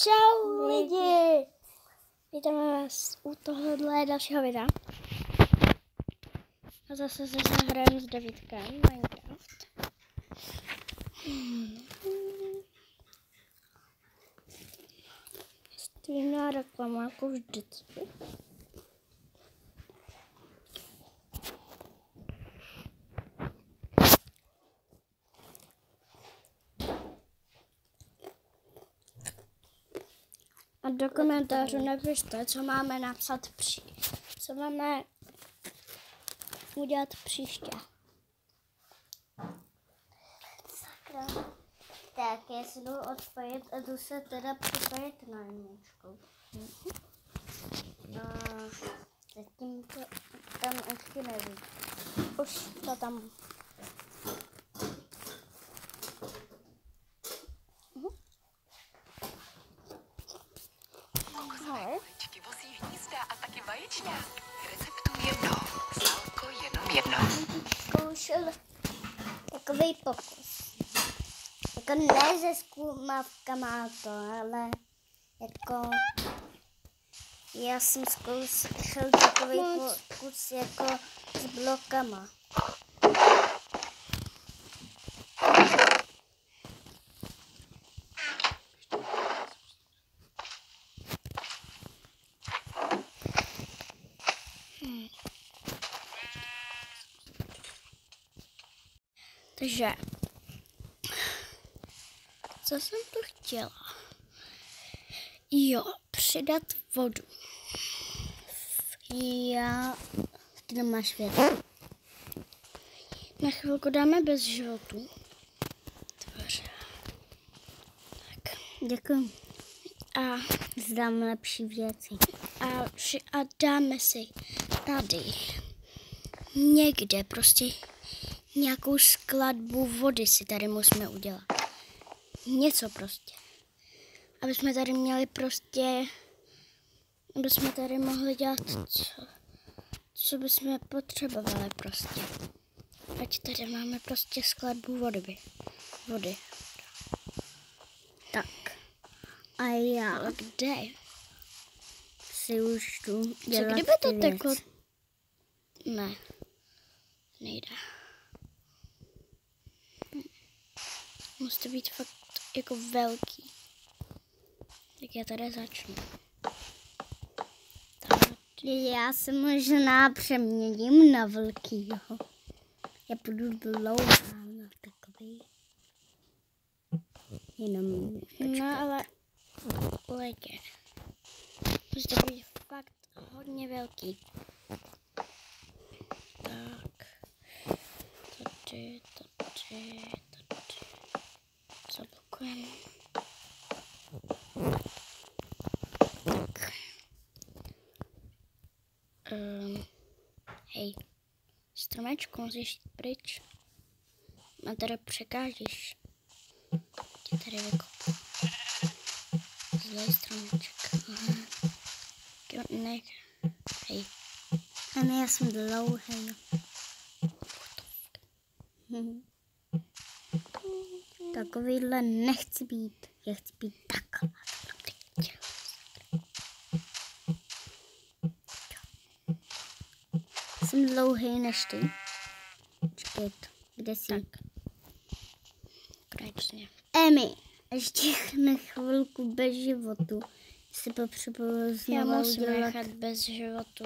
Čau lidi! Vítáme vás u tohohle dalšího videa. A zase se zahrajeme s Davidkem Minecraft. Stejná reklama jako vždycky. A do komentářů napište, co máme napsat co máme udělat příště. Sakra. Tak, já se jdu odpojit a jdu se teda připojit na jedničku. A zatím to tam ještě nevím. Už to tam. Vaječky vozí hnízda a taky vaječňák. Receptů jedno, sálko jenom jedno. Zkoušel takový pokus. Jako ne se zkumavkama to, ale jako já jsem zkoušel takový pokus jako s blokama. Takže, co jsem tu chtěla? Jo, přidat vodu. Ty to máš věc. Na chvilku dáme bez životu. Tvoře. Tak. Děkuji. A Zdám lepší věci. A dáme si tady někde prostě nějakou skladbu vody si tady musíme udělat. Něco prostě. Aby jsme tady měli prostě, aby jsme tady mohli dělat co bychom potřebovali prostě. Ať tady máme prostě skladbu vody. Tak. A já Ale kde? si už tu Co dělat kdyby to ty teklo? věci. Ne. Nejde. Musí být fakt jako velký. Tak já tady začnu. Já se možná přeměním na velkýho. Já budu dlouhá na takový. Jenom No ale lejtě. Musí být fakt hodně velký. Tak. Tady. Zablokujeme. Tak. Hej. Stromečku musíš jít pryč. A tady překážíš. Tě tady vykopu. Zlej stromeček. Aha. Ne. Hej. a ne, já jsem dlouhý. Takovýhle nechci být. Já chci být taková. Jsem dlouhý než ty. Počkej, kde jsi? Tak. Konečně. Emi, ještě na chvilku bez životu. Si potřebuji Já znovu musím udělat nechat bez životu.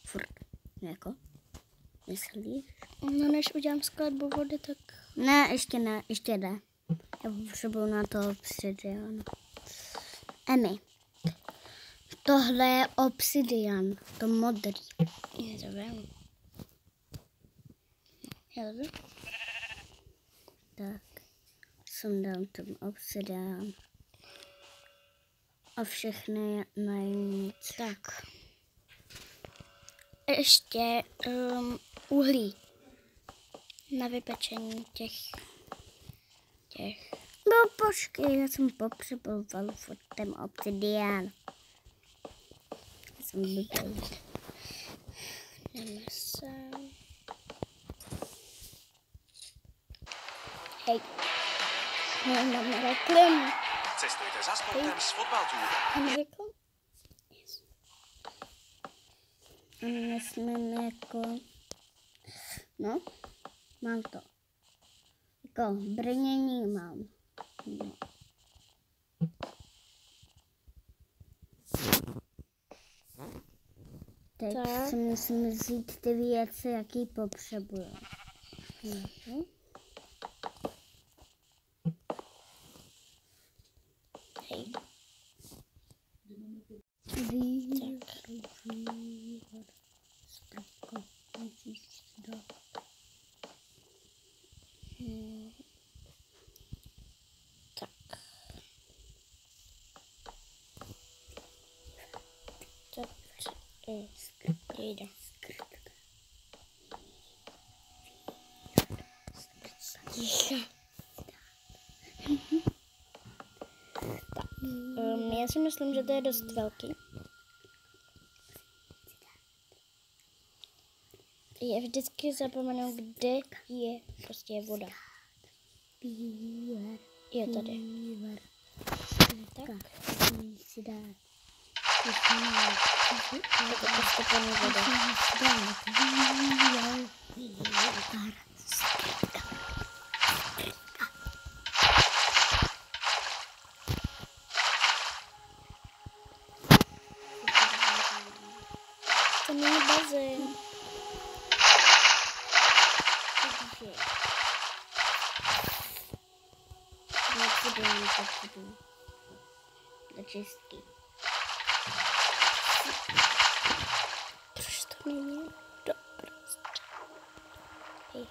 furt. Jako? Myslíš? No než udělám skladbu vody, tak... Ne, ještě ne. Já potřebuji na to obsidian. Emi, tohle je obsidian, to modrý. Je to vím. Je to vím. Tak, sundám ten obsidian. A všechny najít. Tak. Ještě uhlí. Na vypečení těch. No počkej, já jsem potřeboval furt ten obsidian. Já jsem blbý. Jdeme sem. Hej. Mám reklamu. Cestujte za sportem s Fotbaltube. Henriku? A nesmím jako... No, mám to. Jako brnění mám. No. Teď Tak. si musím vzít ty věci, jaký potřebuju. Hej. Tak. Jde. Já si myslím, že to je dost velký. Já vždycky zapomenu, kde je prostě voda. Je tady. Tak. To je prostě plný voda. To není bazén. Do čistky. Proč to není dobrost? Hej.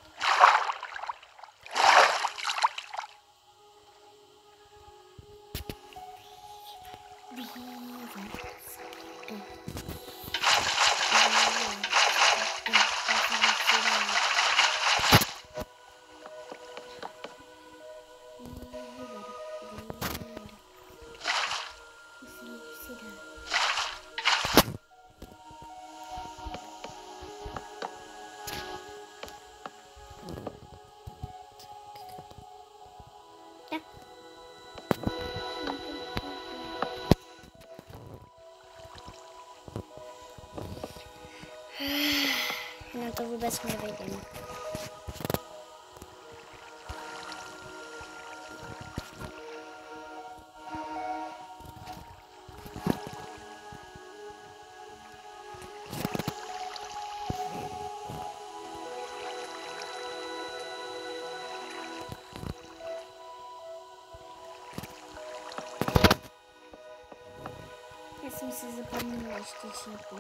Na to vůbec nevidím. Já jsem si zapomněla ještě šípu.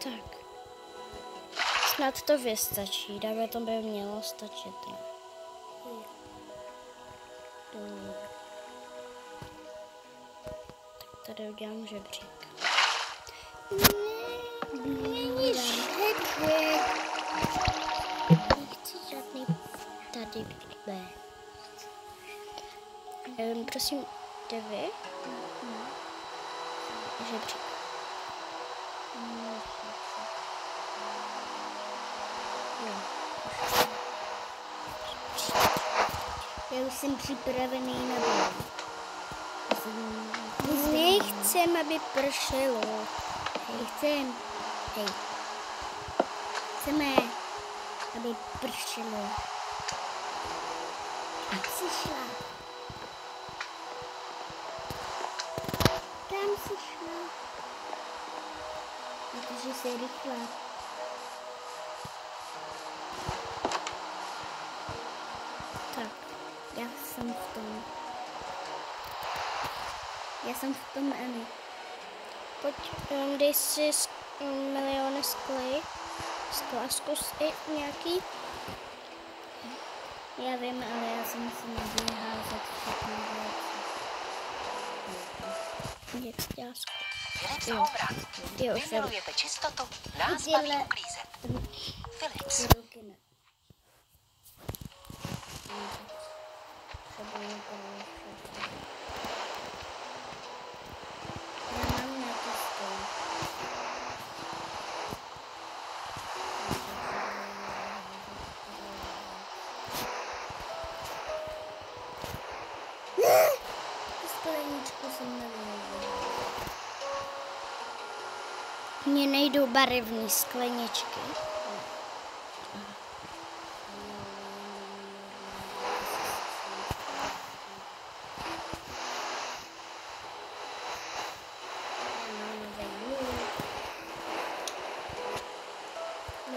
Tak. Snad to vystačí. Dáme to by mělo stačit. Ne? Tak tady udělám žebřík. Není žebřík. Nechci žádný tady B. Prosím, jde vy? Žebřík. Já už jsem připravený na boj. Nechcem, aby pršelo. Chcem. Hej. Chceme, aby pršelo. A jsi šla. Kam jsi šla? Protože jsi rychlá. Tak. Já jsem v tom. Já jsem v tom, Emi. Pojď, dej si miliony skla, zkus i nějaký. Já vím, ale já si musím vyházet všechny věci. Jak dělá sklo. Philips Home Run. Jo, Vy milujete čistotu, nás baví uklízet. Philips. Ruky ne. Mně nejdou barevné skleničky.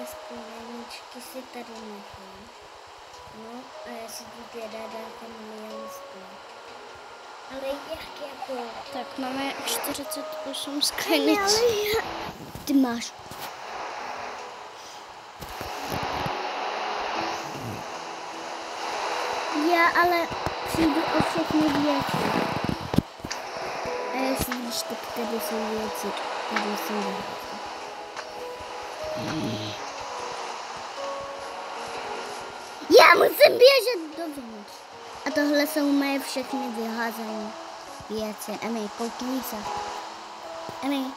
Skleničky si tady nechám. No a já si tu teda dám ten milion skleniček. Ale jak jako? Tak máme 48 skleniček. Ty máš. Já ale přijdu o všechny věci. A jestli víš, tak tady jsou věci, tady jsou věci. Já musím běžet dovnitř. A tohle jsou moje všechny vyházené věci. Emi, koukni se. Emi,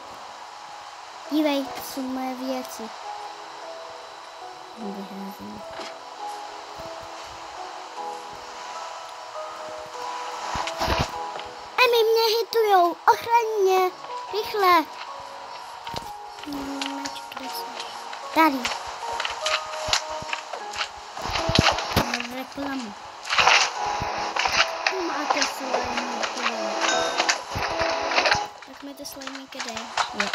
dívej, to jsou moje věci. Vyházené. Emi, mě hitujou. Ochraň mě. Rychle. Tady. Reklamu. Máte slajmíky. Tak mi ty slajmíky dej. Jo.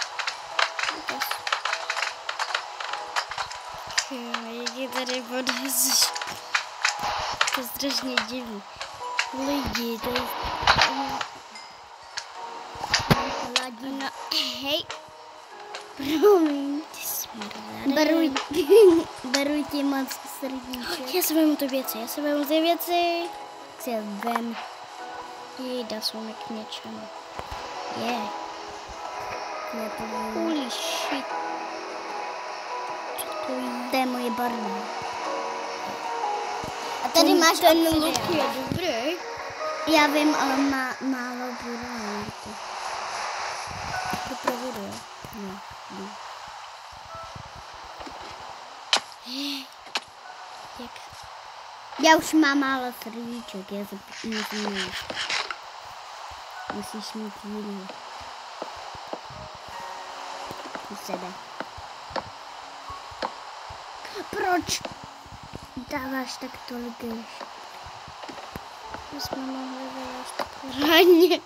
Lidi tady podhazíš. To je strašně divný. Lidi, to je... Hladina. Hej. Promiň, ty smrdá. Beruj ti moc srdíček. Já se vezmu ty věci, Si je vem. Jejda jsou mi k něčemu. Je. Holy shit. To je moje barva. A tady máš ten luk, je dobrý. Já vím, ale málo bude. To provodu, jo? Ne. Jak? Já už mám málo srdíček, já se musím. Musíš mít jiný. U sebe. Proč dáváš tak tolik ještě? My jsme mohli vylézt pořádně.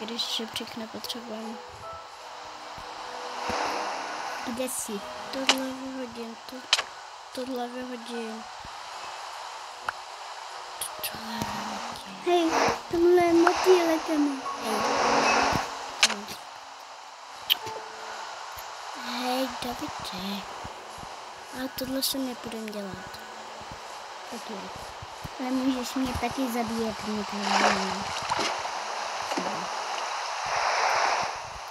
Když šepřík nepotřebujeme. Kde jsi? Tohle vyhodím, tohle vyhodím. Hej, tohle je motýlek. Hej, Davide. Ale tohle se nepůjdem dělat. Tak jo. Ale můžeš mě taky zabíjet, mě to nevím.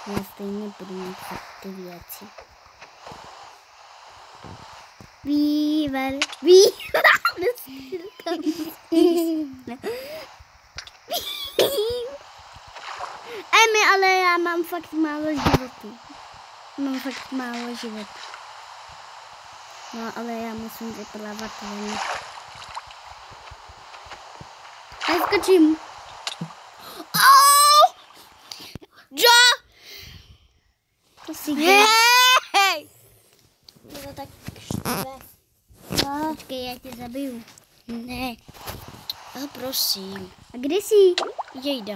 Já stejně budu mít ty věci. Vývar. Emi, ale já mám fakt málo životů. No, ale já musím vyplavat ven. Já skočím. Jo! To si dělá. Hej! To tak štve. Počkej, já tě zabiju. Ne. A prosím. A kde jsi? Jejda.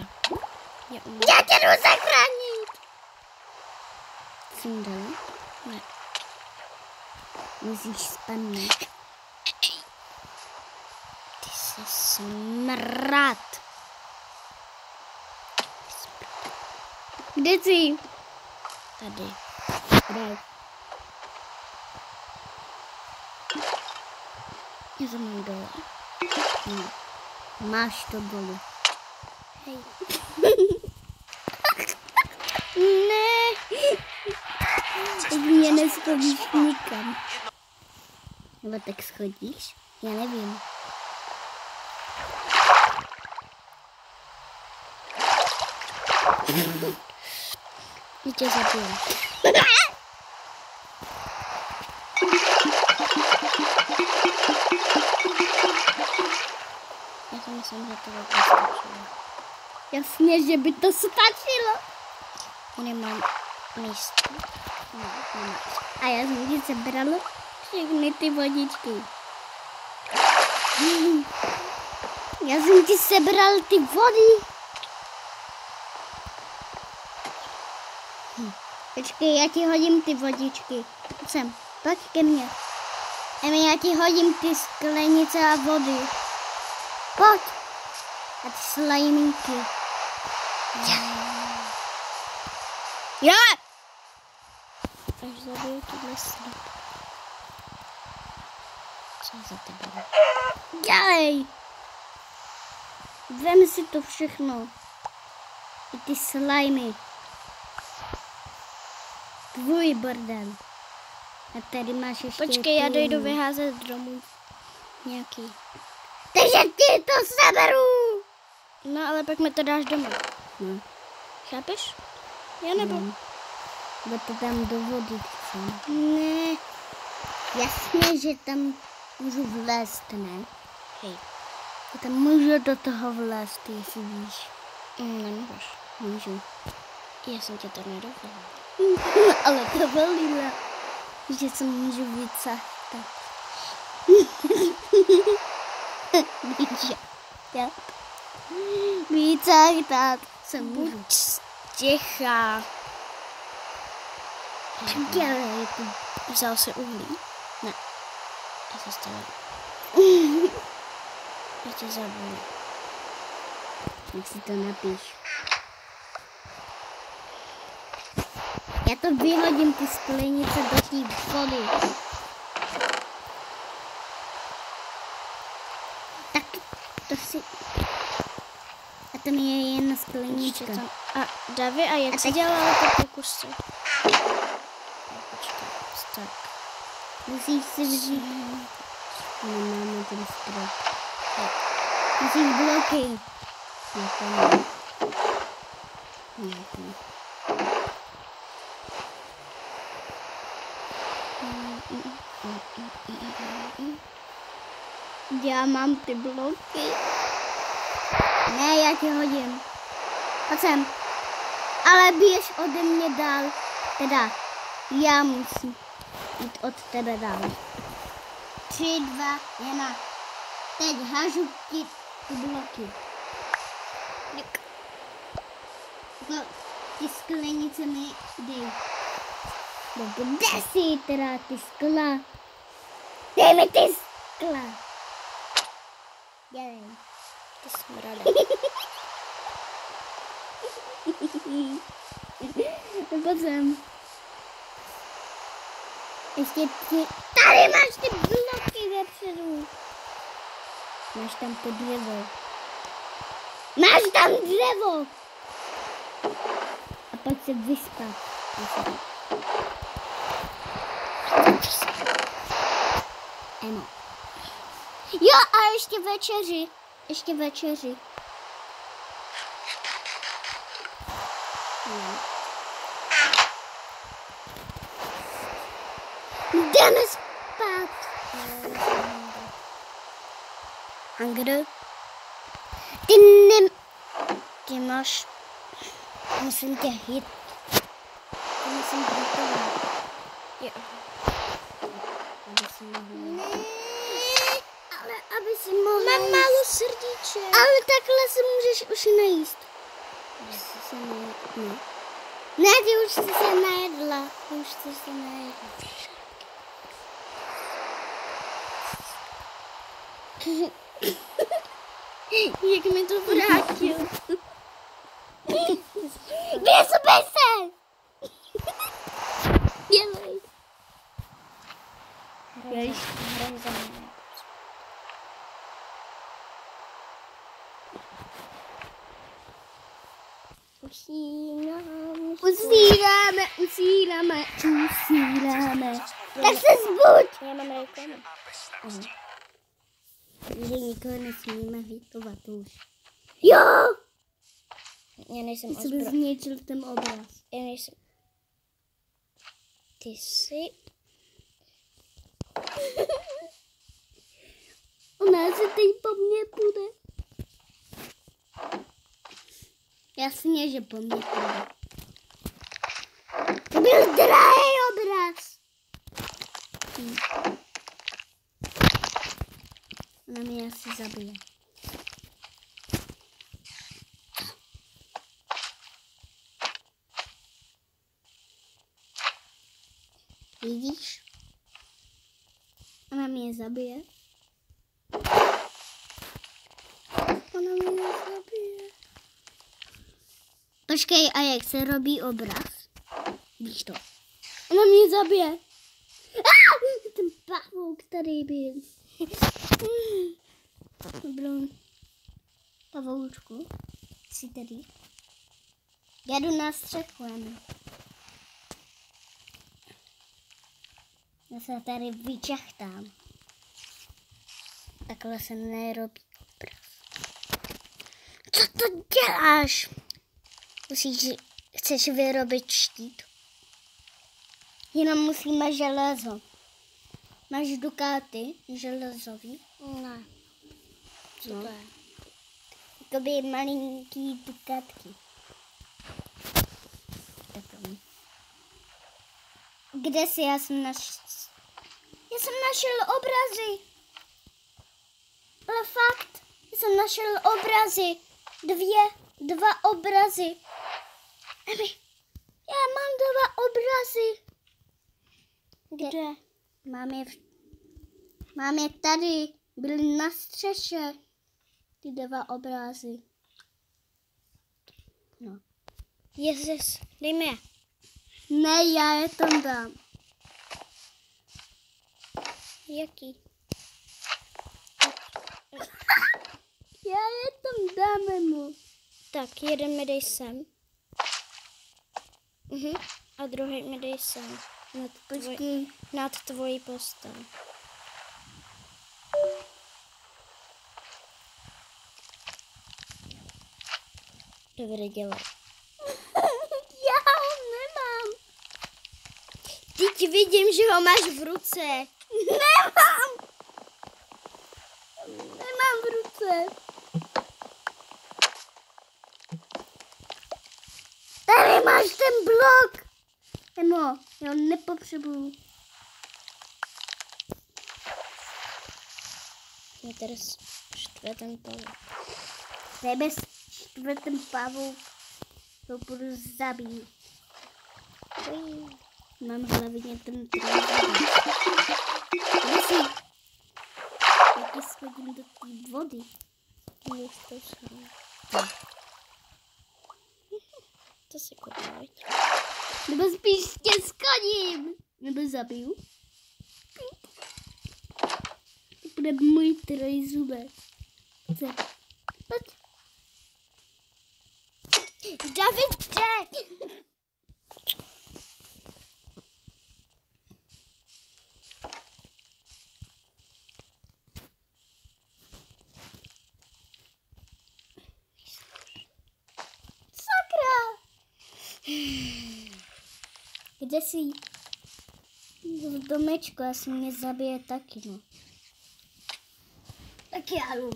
Já tě jdu zachránit. Jsem dala? Ne. Musíš spadnout. Ty jsi smrad. Kde jsi? Tady. Kde? Já to mám dole. No. Máš to dole. Hej. Ne. Teď mě neschodíš nikam. Ale tak schodíš? Já nevím. Já tě zabiju. Já si myslím, že to stačilo. Jasně, že by to stačilo. Nemám místo. A já jsem ti sebrala všechny ty vodičky. Já jsem ti sebral ty vody. Počkej, já ti hodím ty vodičky. Pojď sem, pojď ke mně. Emi, já ti hodím ty sklenice a vody. Pojď. A ty slajmíky. Já! Až zabiju tuhle slib. Co za tebe? Dělej. Vem si to všechno. I ty slajmy. Tvůj bordel. A tady máš ještě... Počkej, já tu. dojdu vyházet domů. Nějaký. Takže ti to seberu. No, ale pak mi to dáš domů. No. Chápeš? Já nebo? Bo to tam do vody chcem. Ne. Jasně, že tam můžu vlézt, ne? Hej. To tam můžu do toho vlézt, jestli víš. Nemůžeš. Můžu. Já jsem tě to nedovolila. Ale to volila, že se můžu vycahtat. Vycahtat se můžu. Buď tichá. Dělej to. Vzal si uhlí? Ne. Já se stala. Já tě zabudu. Jak si to napíš. Já to vyhodím ty sklenice do té vody. Tak to si... A tam je jedna sklenička. Ještě tam. A Davy, a jak A jsi teď- dělala ty pokusy? Počkej, tak. Musíš si vzít... Nemáme ten strop. Musíš bloky. Nějaký. Já mám ty bloky. Ne, já ti hodím. Pojď sem. Ale běž ode mě dál. Teda, já musím jít od tebe dál. 3, 2, 1. Teď hažu ti ty bloky. No, ty sklenice mi dej. No, kde jsi teda ty skla? Dej mi ty skla. Dělej. Ty smrade. Pojď sem. Ještě ty... Tady máš ty bloky vepředu. Máš tam to dřevo. Máš tam dřevo. A pak se vyspat. Emo. Jo, a ještě večeři. Ještě večeři. Jdeme spát. Hunger? Ty ne... Ty máš... Musím tě hit. Ty musím hitovat. Jo. Aby si mohla... Ne, ale aby si mohla... Mám málo srdíček. Ale takhle se můžeš už najíst. Jsi se ne... Ne, ty už jsi se najedla. Ty už jsi se najedla. Jak mi to vrátil. Vysupi se! Dělej. Hraj za mě. Usíráme. Tak se zbuď. Já mám reklamu. Že nikoho nesmíme hitovat už. Jo! Já nejsem Ty jsi ozbrojený. zničil ten obraz. Já nejsem... Ty jsi... Ona se teď po mně půjde. Jasně, že po mně půjde. byl drahý obraz. Ona mě asi zabije. Vidíš? Ona mě zabije. Ona mě zabije. Počkej, a jak se robí obraz? Víš to? Ona mě zabije. Ten pavouk tady byl. Dobrou pavoučku. Jsi tady? Já jdu na střechu, Emi. Já se tady vyčachtám. Takhle se nerobí obraz. Co to děláš? Chceš vyrobit štít? Jenom musíme železo. Máš dukáty železový? Ne. Co to je? Jakoby malinký dukátky. Takový. Kde jsi? Já jsem našel obrazy. Ale fakt, já jsem našel obrazy. Dva obrazy. Já mám 2 obrazy. Kde? Mám je tady. Byly na střeše. Ty 2 obrazy. No. Jezus, dej mi je. Ne, já je tam dám. Jaký? Já je tam dáme mu. Tak, jeden mi dej sem. A druhý mi dej sem. Počkej. Nad tvojí postel. Dobře, dělej. Já ho nemám. Teď vidím, že ho máš v ruce. Nemám v ruce. Tady máš ten blok. Emo, já ho nepotřebuju. Mě tady štve ten pavouk. Tebe štve ten pavouk. To budu zabít. Mám hlavně ten trojzubek. Kde jsi? Já ti schodím do té vody. Můžu to sám. To si koupáš. Nebo spíš tě schodím. Nebo zabiju. To bude můj trojzubek. Pojď. Davide! Sakra! Kde jsi? V domečku, asi mě zabije taky, no. Tak já jdu.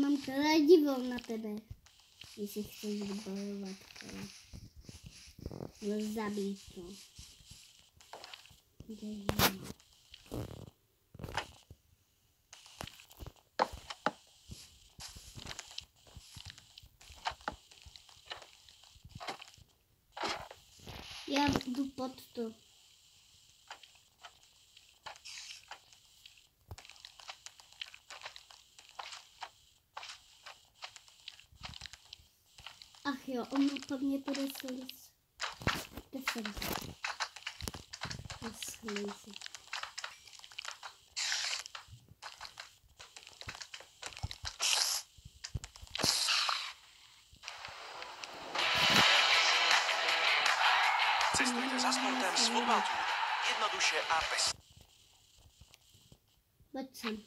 Mám kladivo na tebe. Jestli chceš vybojovat. No zabít to. Kde je? Já jdu pod to. Ach jo, on po mně půjde slíz. Slízy. Cestujte za sportem s Fotbaltour. Jednoduše a bez... Pojď sem.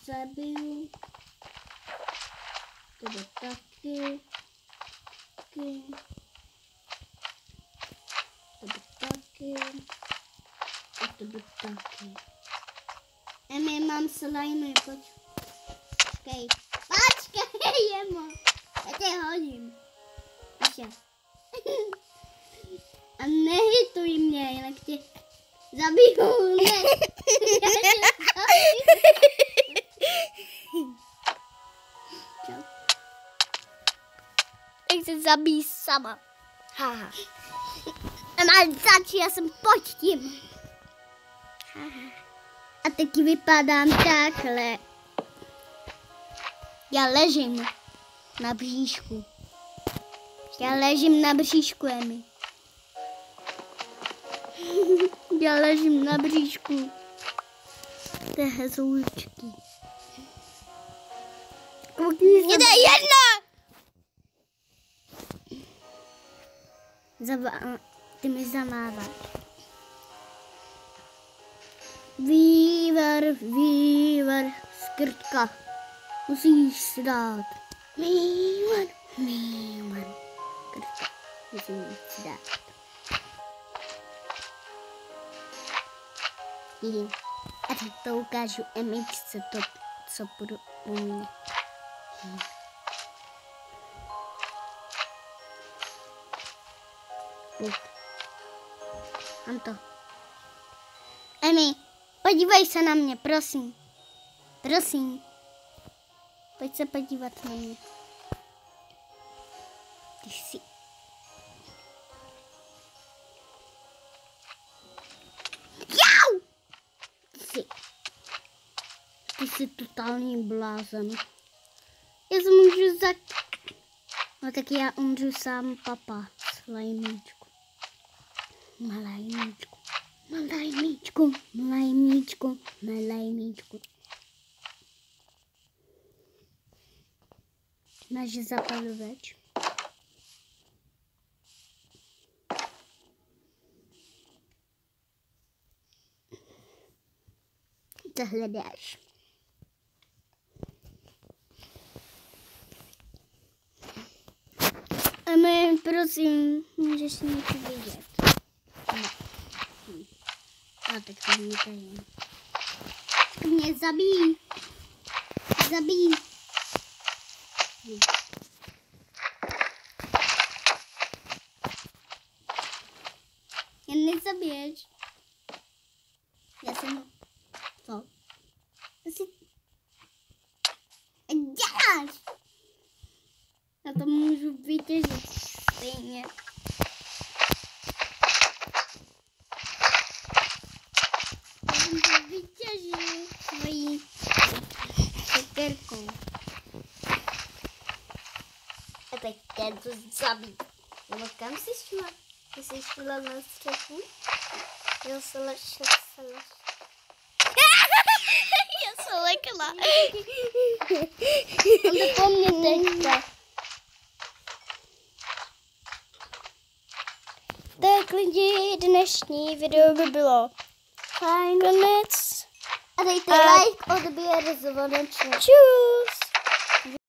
Zabiju. Tebe taky. Tebe taky. A tebe taky. Emi, mám slimy, pojď. Počkej, jemo. Já tě hodím. Máš Ještě. A nehituj mě, jinak tě zabiju. Ne. Čau. Tak se zabij sama. Haha. Má zač, já jsem pod tím. A teď vypadám takhle. Já ležím na bříšku. Já ležím na bříšku, Emi. Já ležím na bříšku. To je hezoučky. Mně to je jedno! Ty mi zamáváš. Vývar, skrtka. Musíš si dát. Vývar, skrtka. Musíš si dát. A teď to ukážu Emičce, to, co budu umět. Mám to. Emi, podívej se na mě, prosím. Prosím. Pojď se podívat na mě. Ty jsi... Jau! Ty jsi totální blázen. Já se můžu No tak já umřu sám, papa. Slajmíčku. Malajmíčku. Máš zapalovač? To hledáš. Emi, prosím, můžeš něco vidět? Ne. A tak to mě to je. Mě zabij. Jen nezabiješ. Já jsem... Co? Co si... děláš? Já to můžu vytěžit stejně. Já jsem to vytěžil svojí sekerkou. A tak tě to zabij. Nebo kam jsi šla? Ty jsi šla na střechu? Já se lešla. Já se lekla. On to po mně teďka. Tak lidi, dnešní video by bylo fajn. Konec. A dejte like, odběr, zvoneček. Čus.